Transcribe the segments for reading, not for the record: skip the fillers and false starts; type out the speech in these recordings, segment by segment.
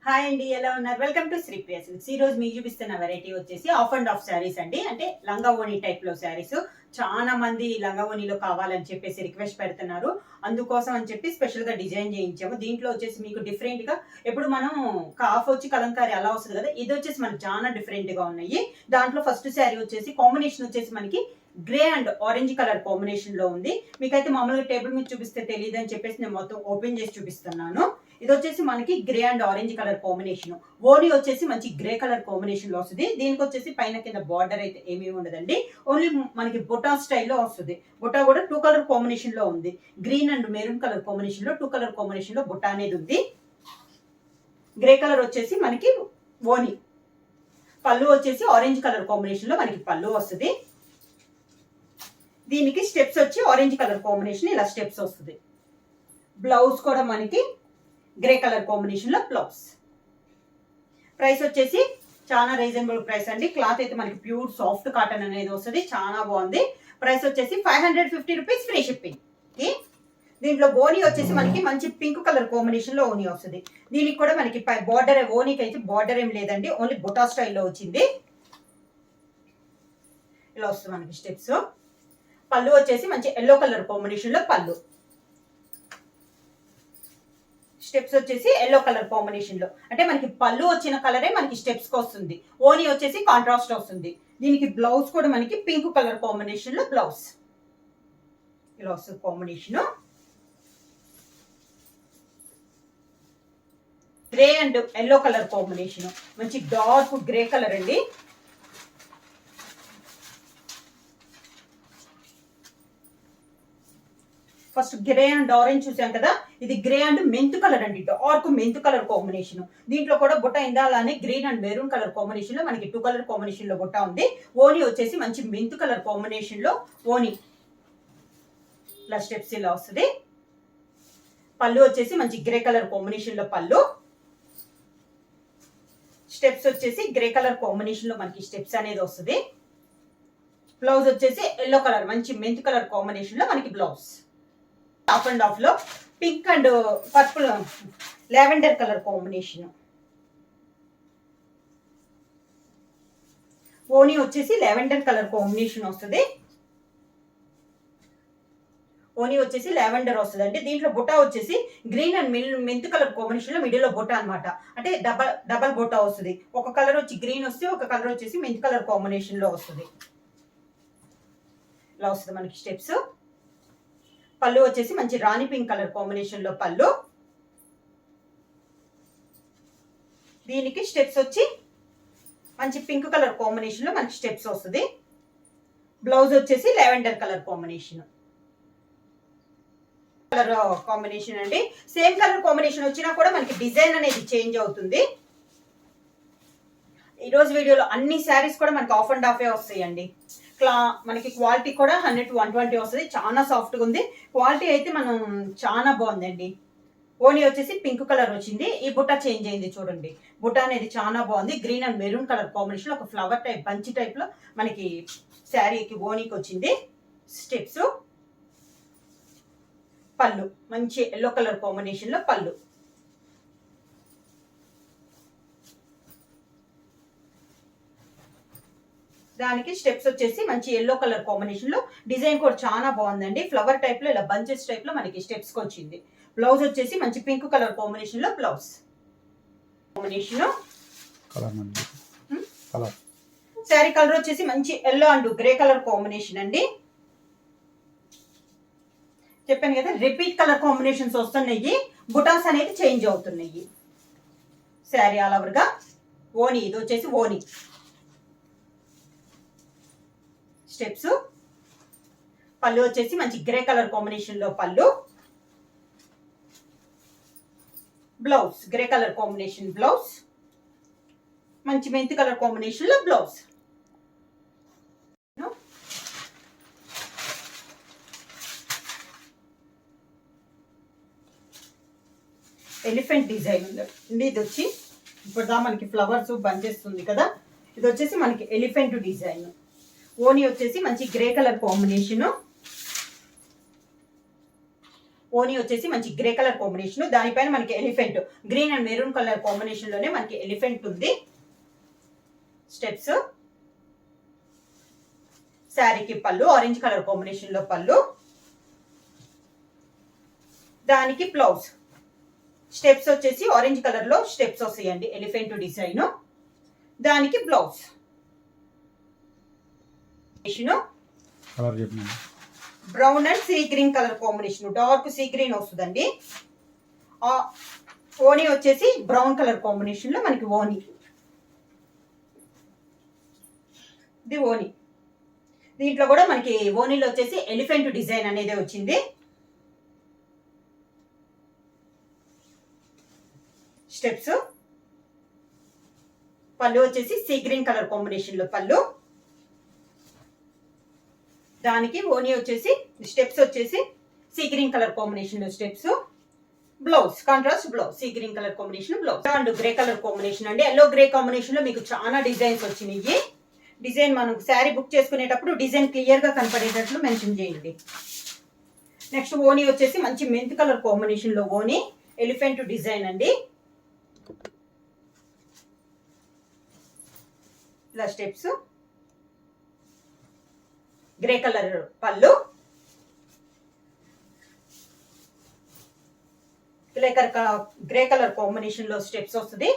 Hi అండి, ఎలా ఉన్నారు? Welcome to Sri Priya Silks. ఈ రోజు మీకు చూపిస్తున్న వెరైటీ వచ్చేసి ఆఫ్ అండ్ ఆఫ్ శారీస్ అండి. అంటే లంగా ఓణి టైప్ లో శారీస్. చాలా మంది లంగా ఓణిలో కావాలని చెప్పేసి రిక్వెస్ట్ పెడుతున్నారు. అందుకోసం అని చెప్పి స్పెషల్ గా డిజైన్ చేయించాము. దీంట్లో వచ్చేసి మీకు డిఫరెంట్ గా ఎప్పుడు మనం కాఫ్ వచ్చి కలంకారీ అలా వస్తుంది కదా, ఇది వచ్చేసి మనకి చాలా డిఫరెంట్ గా ఉన్నాయి. దాంట్లో ఫస్ట్ శారీ వచ్చేసి కాంబినేషన్ వచ్చేసి మనకి grey and orange colour combination లో ఉంది. మీకైతే మామూలుగా టేబుల్ మీద చూపిస్తే తెలియదు అని చెప్పేసి నేను మొత్తం ఓపెన్ చేసి చూపిస్తున్నాను. ఇది వచ్చేసి మనకి grey and orange colour combination. ఓనీ వచ్చేసి మంచి గ్రే కలర్ కాంబినేషన్ లో వస్తుంది. దీనికి వచ్చేసి పైన కింద బార్డర్ అయితే ఏమీ ఉండదండి. ఓన్లీ మనకి బుటా స్టైల్లో వస్తుంది. బుటా కూడా 2 కలర్ కాంబినేషన్ లో ఉంది. Green and maroon colour combination లో 2 కలర్ కాంబినేషన్ లో బుటా అనేది ఉంది. గ్రే కలర్ వచ్చేసి మనకి ఓనీ. పళ్ళు వచ్చేసి ఆరెంజ్ కలర్ కాంబినేషన్ లో మనకి పళ్ళు వస్తుంది. దీనికి స్టెప్స్ వచ్చి ఆరెంజ్ కలర్ కాంబినేషన్ ఇలా స్టెప్స్ వస్తుంది. బ్లౌజ్ కూడా మనకి గ్రే కలర్ కాంబినేషన్ లో బ్లౌజ్. ప్రైస్ వచ్చేసి చాలా రీజనబుల్ ప్రైస్ అండి. క్లాత్ అయితే మనకి ప్యూర్ సాఫ్ట్ కాటన్ అనేది వస్తుంది. చాలా బాగుంది. ప్రైస్ వచ్చేసి 550 రూపీస్ ఫ్రీ షిప్పింగ్. దీంట్లో ఓనీ వచ్చేసి మనకి మంచి పింక్ కలర్ కాంబినేషన్ లో ఓనీ వస్తుంది. దీనికి కూడా మనకి బార్డర్, ఓనీకి అయితే బార్డర్ ఏం లేదండి, ఓన్లీ బుటా స్టైల్లో వచ్చింది. ఇలా వస్తుంది మనకి స్టెప్స్. పళ్ళు వచ్చేసి మంచి ఎల్లో కలర్ కాంబినేషన్ లో పళ్ళు. స్టెప్స్ వచ్చేసి ఎల్లో కలర్ కాంబినేషన్ లో, అంటే మనకి పళ్ళు వచ్చిన కలరే మనకి స్టెప్స్ కి వస్తుంది. ఓనీ వచ్చేసి కాంట్రాస్ట్ వస్తుంది. దీనికి బ్లౌజ్ కూడా మనకి పింక్ కలర్ కాంబినేషన్ లో బ్లౌజ్. ఇలా వస్తుంది combination. Grey and yellow colour combination, మంచి డార్క్ గ్రే కలర్ అండి. ఫస్ట్ గ్రే అండ్ ఆరెంజ్ చూసాం కదా, ఇది గ్రే అండ్ మెంత్ కలర్ అండి, డార్క్ మెంత్ కలర్ కాంబినేషన్. దీంట్లో కూడా బుట్ట ఇందాలానే green and maroon colour combination లో మనకి 2 కలర్ కాంబినేషన్ లో బుట్ట ఉంది. ఓనీ వచ్చేసి మంచి మెంత్ కలర్ కాంబినేషన్ లో ఓనీ. ఇలా స్టెప్స్ ఇలా వస్తుంది. పళ్ళు వచ్చేసి మంచి గ్రే కలర్ కాంబినేషన్ లో పళ్ళు. స్టెప్స్ వచ్చేసి గ్రే కలర్ కాంబినేషన్ లో మనకి స్టెప్స్ అనేది వస్తుంది. బ్లౌజ్ వచ్చేసి ఎల్లో కలర్ మంచి మెంత్ కలర్ కాంబినేషన్ లో మనకి బ్లౌజ్. ఆఫ్ అండ్ ఆఫ్ లో pink and purple lavender colour combination. ఓనీ వచ్చేసి లావెండర్ కలర్ కాంబినేషన్ వస్తుంది. ఓనీ వచ్చేసి లావెండర్ వస్తుంది అండి. దీంట్లో బుటా వచ్చేసి green and mint colour combination లో మిడిల్ లో బుటా అనమాట. అంటే డబల్ బుటా వస్తుంది. ఒక కలర్ వచ్చి గ్రీన్ వస్తే, ఒక కలర్ వచ్చేసి మెంత్ కలర్ కాంబినేషన్ లో వస్తుంది. ఇలా వస్తుంది మనకి స్టెప్స్. పళ్ళు వచ్చేసి మంచి రాణి పింక్ కలర్ కాంబినేషన్ లో పళ్ళు. దీనికి స్టెప్స్ వచ్చి మంచి పింక్ కలర్ కాంబినేషన్ లో మనకి స్టెప్స్ వస్తుంది. బ్లౌజ్ వచ్చేసి lavender colour combination. Colour combination అండి. సేమ్ కలర్ కాంబినేషన్ వచ్చినా కూడా మనకి డిజైన్ అనేది చేంజ్ అవుతుంది. ఈ రోజు వీడియోలో అన్ని శారీస్ కూడా మనకి ఆఫ్ అండ్ ఆఫే వస్తాయండి. మనకి క్వాలిటీ కూడా 100 to 120 వస్తుంది. చాలా సాఫ్ట్ గా ఉంది. క్వాలిటీ అయితే మనం చాలా బాగుందండి. ఓనీ వచ్చేసి పింక్ కలర్ వచ్చింది. ఈ బుట్ట చేంజ్ అయింది చూడండి. బుట్ట అనేది చాలా బాగుంది. Green and maroon colour combination లో ఒక ఫ్లవర్ టైప్ బంచి టైప్ లో మనకి శారీకి ఓనీకి వచ్చింది. స్టెప్స్. పళ్ళు మంచి ఎల్లో కలర్ కాంబినేషన్ లో పళ్ళు. దానికి స్టెప్స్ వచ్చేసి మంచి ఎల్లో కలర్ కాంబినేషన్ లో. డిజైన్ కూడా చాలా బాగుందండి. ఫ్లవర్ టైప్ లో ఇలా బంచెస్ టైప్ లో మనకి స్టెప్స్ కి వచ్చింది. బ్లౌజ్ వచ్చేసి మంచి పింక్ కలర్ కాంబినేషన్ లో బ్లౌజ్. కాంబినేషన్ శారీ కలర్ వచ్చేసి మంచి yellow and grey colour combination అండి. చెప్పాను కదా, రిపీట్ కలర్ కాంబినేషన్స్ వస్తున్నాయి. బుటాస్ అనేది చేంజ్ అవుతున్నాయి. శారీ ఆల్ ఓవర్ గా ఓనీ. ఇది వచ్చేసి ఓనీ. స్టెప్స్. పళ్ళు వచ్చేసి మంచి గ్రే కలర్ కాంబినేషన్ లో పళ్ళు. Blouse grey colour combination blouse. మంచి మెంత్ కలర్ కాంబినేషన్ లో బ్లౌజ్. ఎలిఫెంట్ డిజైన్ ఉంది. ఇది వచ్చి ఇప్పుడు మనకి ఫ్లవర్స్ బంచెస్ ఉంది కదా, ఇది వచ్చేసి మనకి ఎలిఫెంట్ డిజైన్. ఓనీ వచ్చేసి మంచి గ్రే కలర్ కాంబినేషన్. ఓనీ వచ్చేసి మంచి గ్రే కలర్ కాంబినేషన్, దానిపైన మనకి elephant green and maroon colour combination లోనే మనకి ఎలిఫెంట్ ఉంది. స్టెప్స్, శారీకి పళ్ళు ఆరెంజ్ కలర్ కాంబినేషన్ లో పళ్ళు, దానికి బ్లౌజ్. స్టెప్స్ వచ్చేసి ఆరెంజ్ కలర్ లో స్టెప్స్ వస్తాయండి, ఎలిఫెంట్ డిజైన్. దానికి blouse brown and see green colour combination, dark sea green వస్తుందండి. ఓనీ వచ్చేసి బ్రౌన్ కలర్ కాంబినేషన్ లో మనకి ఓనీ, ఇది ఓనీ. దీంట్లో కూడా మనకి ఓనీలో వచ్చేసి ఎలిఫెంట్ డిజైన్ అనేది వచ్చింది. స్టెప్స్, పళ్ళు వచ్చేసి సీ గ్రీన్ కలర్ కాంబినేషన్ లో పళ్ళు, దానికి ఓనీ వచ్చేసి స్టెప్స్ వచ్చేసి సీ గ్రీన్ కలర్ కాంబినేషన్ లో steps, blouse contrast blouse sea green colour combination blouse. And grey colour combination అండి, ఎల్లో గ్రే కాంబినేషన్ లో మీకు చాలా డిజైన్స్ వచ్చినాయి. డిజైన్ మనం శారీ బుక్ చేసుకునేటప్పుడు డిజైన్ క్లియర్ గా కనపడేటట్లు మెన్షన్ చేయండి. నెక్స్ట్ ఓనీ వచ్చేసి మంచి మెంత్ కలర్ కాంబినేషన్ లో ఓనీ, ఎలిఫెంట్ డిజైన్ అండి. ఇలా స్టెప్స్, గ్రే కలర్ పళ్ళు, గ్రే కలర్ కాంబినేషన్ లో స్టెప్స్ వస్తుంది,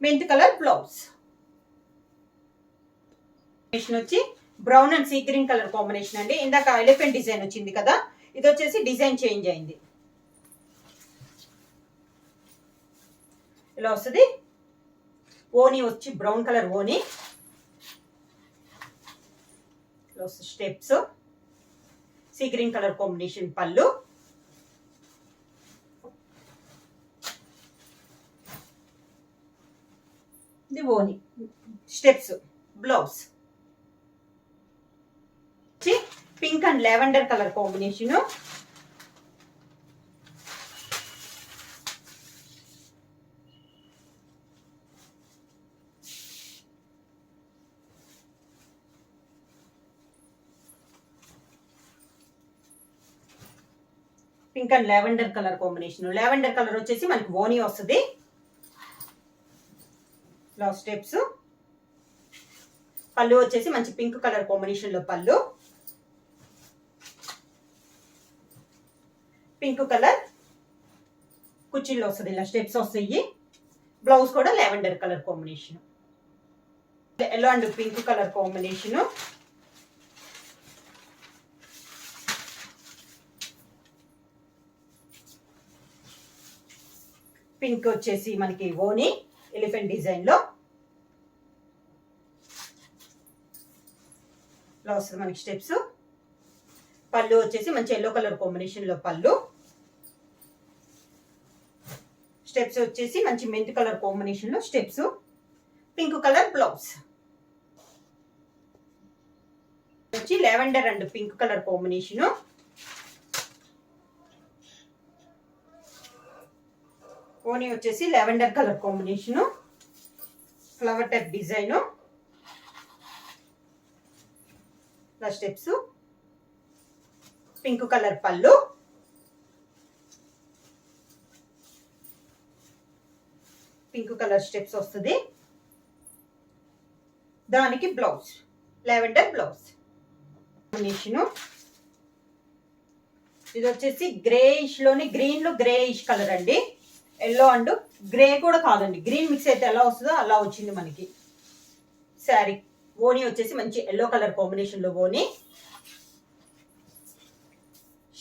మెంత్ కలర్ బ్లౌజ్. వచ్చి brown and see green colour combination అండి. ఇందాక ఎలిఫెంట్ డిజైన్ వచ్చింది కదా, ఇది వచ్చేసి డిజైన్ చేంజ్ అయింది. ఇలా వస్తుంది. ఓనీ వచ్చి బ్రౌన్ కలర్ ఓనీ, steps, sea green colour combination పళ్ళు, ఇది ఓనీ, steps, blouse. Pink and lavender colour combination, pink and lavender colour combination. Lavender colour వచ్చేసి మనకి ఓనీ వస్తుంది. స్టెప్స్, పళ్ళు వచ్చేసి మంచి పింక్ కలర్ కాంబినేషన్ లో పళ్ళు, పింక్ కలర్ కుర్చీలో వస్తుంది. ఇలా స్టెప్స్ వస్తాయి. బ్లౌజ్ కూడా lavender colour combination, yellow and pink colour combination. Pink వచ్చేసి మనకి ఓనీ, ఎలిఫెంట్ డిజైన్ లో వస్తుంది మనకి స్టెప్స్. పళ్ళు వచ్చేసి మంచి ఎల్లో కలర్ కాంబినేషన్ లో పళ్ళు, స్టెప్స్ వచ్చేసి మంచి మెంత్ కలర్ కాంబినేషన్ లో స్టెప్స్, పింక్ కలర్ బ్లౌజ్. వచ్చి lavender and pink colour combination. ఓనీ వచ్చేసి lavender colour combination, flower type design, steps, pink colour పళ్ళు, పింక్ కలర్ స్టెప్స్ వస్తుంది. దానికి బ్లౌజ్ లావెండర్ బ్లౌజ్ కాంబినేషన్. ఇది వచ్చేసి గ్రేయిష్ లోని గ్రీన్ లో గ్రేయిష్ కలర్ అండి. ఎల్లో అండ్ గ్రే కూడా కాదండి, గ్రీన్ మిక్స్ అయితే ఎలా వస్తుందో అలా వచ్చింది మనకి శారీ. ఓనీ వచ్చేసి మంచి ఎల్లో కలర్ కాంబినేషన్ లో ఓనీ,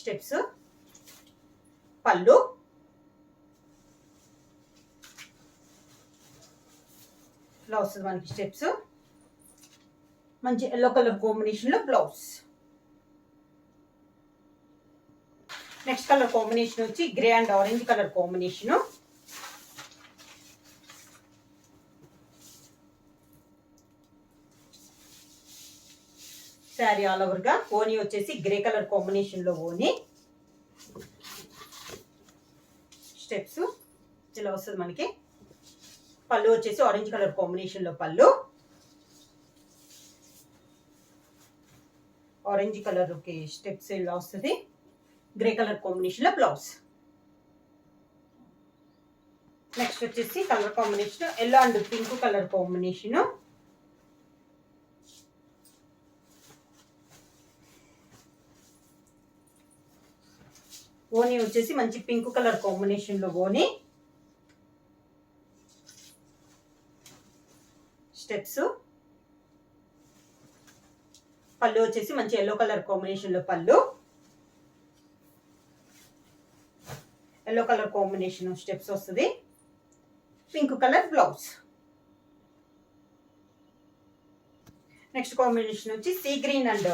స్టెప్స్, పళ్ళు, ఇలా వస్తుంది మనకి స్టెప్స్, మంచి ఎల్లో కలర్ కాంబినేషన్ లో బ్లౌజ్. నెక్స్ట్ కలర్ కాంబినేషన్ వచ్చి grey and orange colour combination. Sari all over గా. ఓనీ వచ్చేసి గ్రే కలర్ కాంబినేషన్ లో ఓనీ, స్టెప్స్ ఇలా వస్తుంది మనకి. పళ్ళు వచ్చేసి ఆరెంజ్ కలర్ కాంబినేషన్ లో పళ్ళు, ఆరెంజ్ కలర్ కి స్టెప్స్ ఇలా వస్తుంది. గ్రే కలర్ కాంబినేషన్ లో బ్లౌజ్. నెక్స్ట్ వచ్చేసి colour combination yellow and pink colour combination. ఓనీ వచ్చేసి మంచి పింక్ కలర్ కాంబినేషన్ లో ఓనీ. స్టెప్స్. పళ్ళు వచ్చేసి మంచి ఎల్లో కలర్ కాంబినేషన్ లో పళ్ళు. ఎల్లో కలర్ కాంబినేషన్ స్టెప్స్ వస్తుంది. Pink colour blouse. Next combination వచ్చి sea green and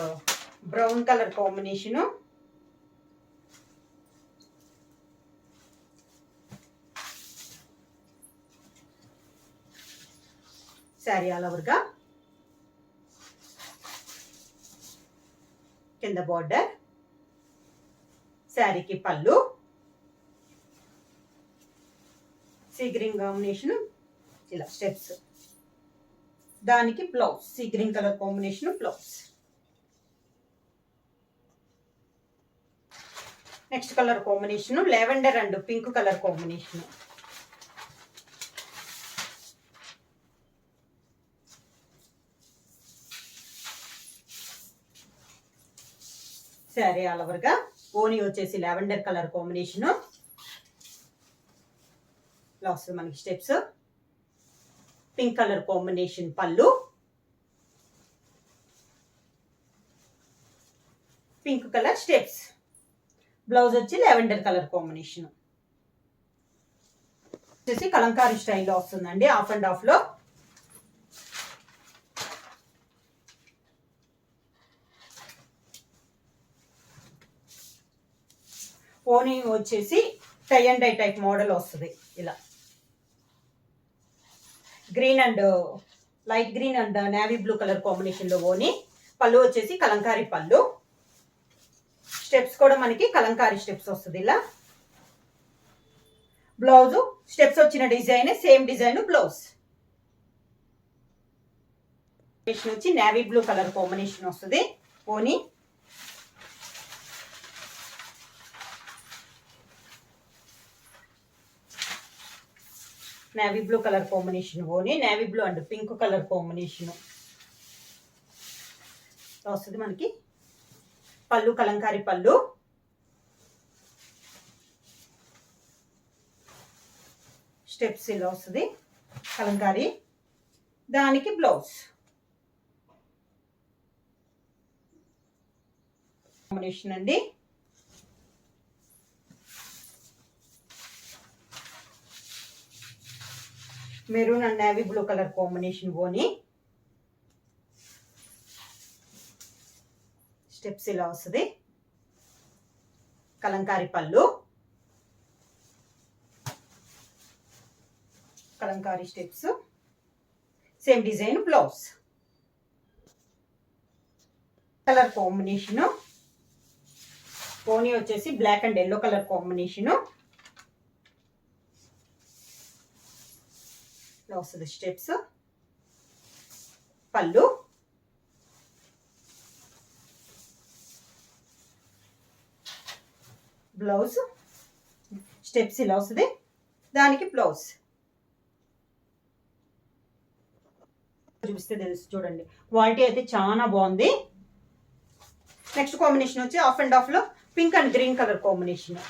brown colour combination. Sari all over గా కింద బార్డర్. శారీకి పళ్ళు. సీ గ్రీన్ కాంబినేషన్ ఇలా స్టెప్స్. దానికి blouse sea green colour combination blouse. Next colour combination lavender and pink colour combination. Sari all over గా ఓనీ వచ్చేసి లెవెండర్ కలర్ కాంబినేషన్. బ్లౌజ్ మనకి స్టెప్స్. పింక్ కలర్ కాంబినేషన్ పళ్ళు. Pink colour steps. బ్లౌజ్ వచ్చి lavender colour combination. వచ్చేసి కలంకారీ స్టైల్లో వస్తుందండి, half and half లో. ఓనీ వచ్చేసి tie and dye type model వస్తుంది ఇలా. Green and light green and navy blue colour combination లో ఓనీ. పళ్ళు వచ్చేసి కలంకారీ పళ్ళు. స్టెప్స్ కూడా మనకి కలంకారీ స్టెప్స్ వస్తుంది ఇలా. బ్లౌజ్ స్టెప్స్ వచ్చిన డిజైన్ సేమ్ డిజైన్ బ్లౌజ్. వచ్చి నేవీ బ్లూ కలర్ కాంబినేషన్ వస్తుంది ఓనీ. నేవీ బ్లూ కలర్ కాంబినేషన్ ఓనీ. Navy blue and pink colour combination వస్తుంది మనకి. పళ్ళు కలంకారీ పళ్ళు. స్టెప్స్ ఇలా వస్తుంది కలంకారీ. దానికి బ్లౌజ్ కాంబినేషన్ అండి. Maroon and navy blue colour combination ఓనీ. స్టెప్స్ ఇలా వస్తుంది. కలంకారీ పళ్ళు. Kalamkari steps same design blouse. Colour combination ఓనీ వచ్చేసి black and yellow colour combination. వస్తుంది స్టెప్స్. పళ్ళు. బ్లౌజ్ స్టెప్స్ ఇలా వస్తుంది. దానికి బ్లౌజ్ చూపిస్తే తెలుసు చూడండి. క్వాలిటీ అయితే చాలా బాగుంది. నెక్స్ట్ కాంబినేషన్ వచ్చి హాఫ్ అండ్ హాఫ్ లో pink and green colour combination.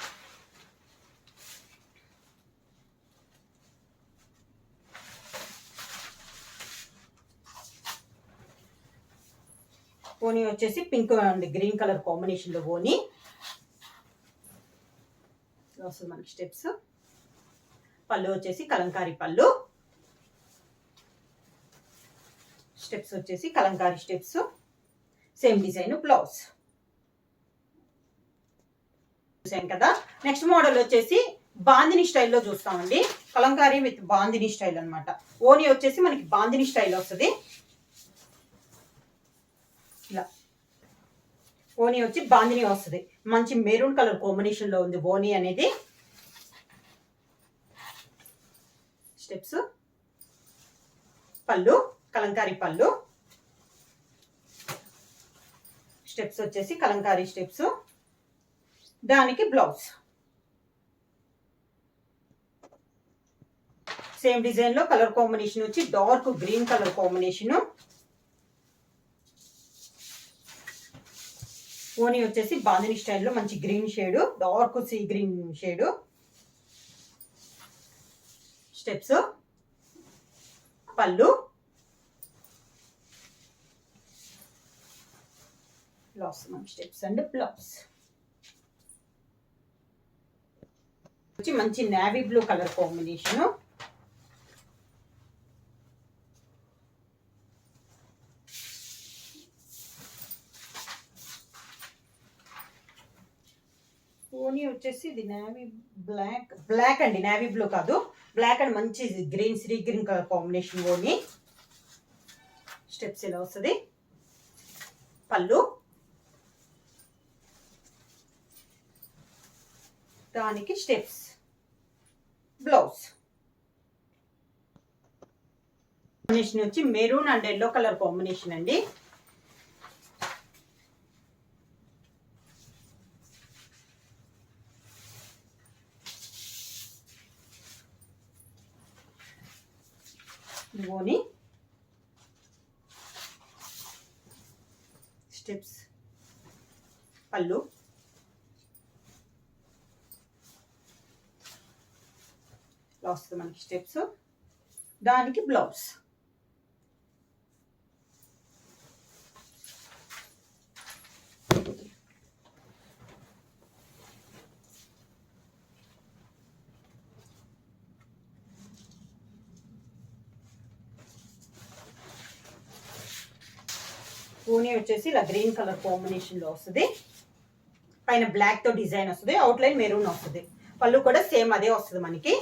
ఓనీ వచ్చేసి pink and green colour combination లో ఓనీ వస్తుంది మనకి స్టెప్స్. పళ్ళు వచ్చేసి కలంకారీ పళ్ళు. స్టెప్స్ వచ్చేసి Kalamkari steps same design blouse. చూసాం కదా. నెక్స్ట్ మోడల్ వచ్చేసి బాందిని స్టైల్లో చూస్తామండి. కలంకారీ విత్ బాందిని స్టైల్ అన్నమాట. ఓనీ వచ్చేసి మనకి బాందిని స్టైల్ వస్తుంది ఇలా. ఓనీ వచ్చి బాందిని వస్తుంది. మంచి మెరూన్ కలర్ కాంబినేషన్ లో ఉంది ఓనీ అనేది. స్టెప్స్. పళ్ళు కలంకారీ పళ్ళు. స్టెప్స్ వచ్చేసి కలంకారీ స్టెప్స్. దానికి బ్లౌజ్ సేమ్ డిజైన్ లో కలర్ కాంబినేషన్ వచ్చి డార్క్ గ్రీన్ కలర్ కాంబినేషన్. ఓనీ వచ్చేసి బాందిని స్టైల్లో మంచి green shade, dark sea green shade. Steps, పళ్ళు, బ్లౌజ్. స్టెప్స్ అండ్ బ్లౌజ్ వచ్చి మంచి నేవీ బ్లూ కలర్ కాంబినేషన్. ఓనీ వచ్చేసి ఇది నేవీ బ్లాక్ అండి, నేవీ బ్లూ కాదు, బ్లాక్ అండ్ మంచి green sea green colour combination ఓనీ. స్టెప్స్ ఇలా వస్తుంది. పళ్ళు, దానికి స్టెప్స్, బ్లౌజ్. కాంబినేషన్ వచ్చి maroon and yellow colour combination అండి. ఓని, స్టెప్స్, పళ్ళు, వస్తుంది మనకి స్టెప్స్, దానికి బ్లౌజ్. ఓనీ వచ్చేసి ఇలా గ్రీన్ కలర్ కాంబినేషన్ లో వస్తుంది. పైన బ్లాక్ తో డిజైన్ వస్తుంది, అవుట్ లైన్ మెరూన్ వస్తుంది. పళ్ళు కూడా సేమ్ అదే వస్తుంది మనకి.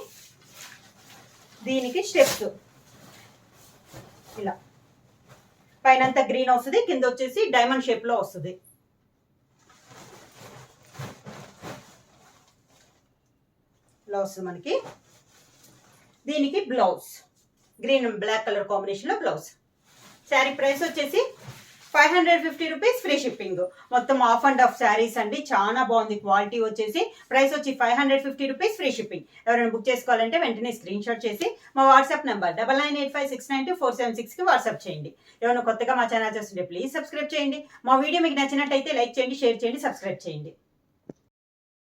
దీనికి స్టెప్స్ ఇలా పైన అంతా గ్రీన్ వస్తుంది, కింద వచ్చేసి డైమండ్ షేప్ లో వస్తుంది. ఇలా వస్తుంది మనకి. దీనికి blouse green black colour combination లో బ్లౌజ్. శారీ ప్రైస్ వచ్చేసి 550 రూపీస్, ఫ్రీ షిప్పింగ్. మొత్తం ఆఫ్ అండ్ ఆఫ్ శారీస్ అండి, చాలా బాగుంది క్వాలిటీ వచ్చేసి. ప్రైస్ వచ్చి 550 రూపీస్, ఫ్రీ షిప్పింగ్. ఎవరైనా బుక్ చేసుకోవాలంటే వెంటనే స్క్రీన్ షాట్ చేసి మా వాట్సాప్ నెంబర్ 9985692476కి వాట్సాప్ చేయండి. ఎవరైనా కొత్తగా మా ఛానల్ చూస్తుంటే ప్లీజ్ సబ్స్క్రైబ్ చేయండి. మా వీడియో మీకు నచ్చినట్టయితే లైక్ చేయండి, షేర్ చేయండి, సబ్స్క్రైబ్ చేయండి.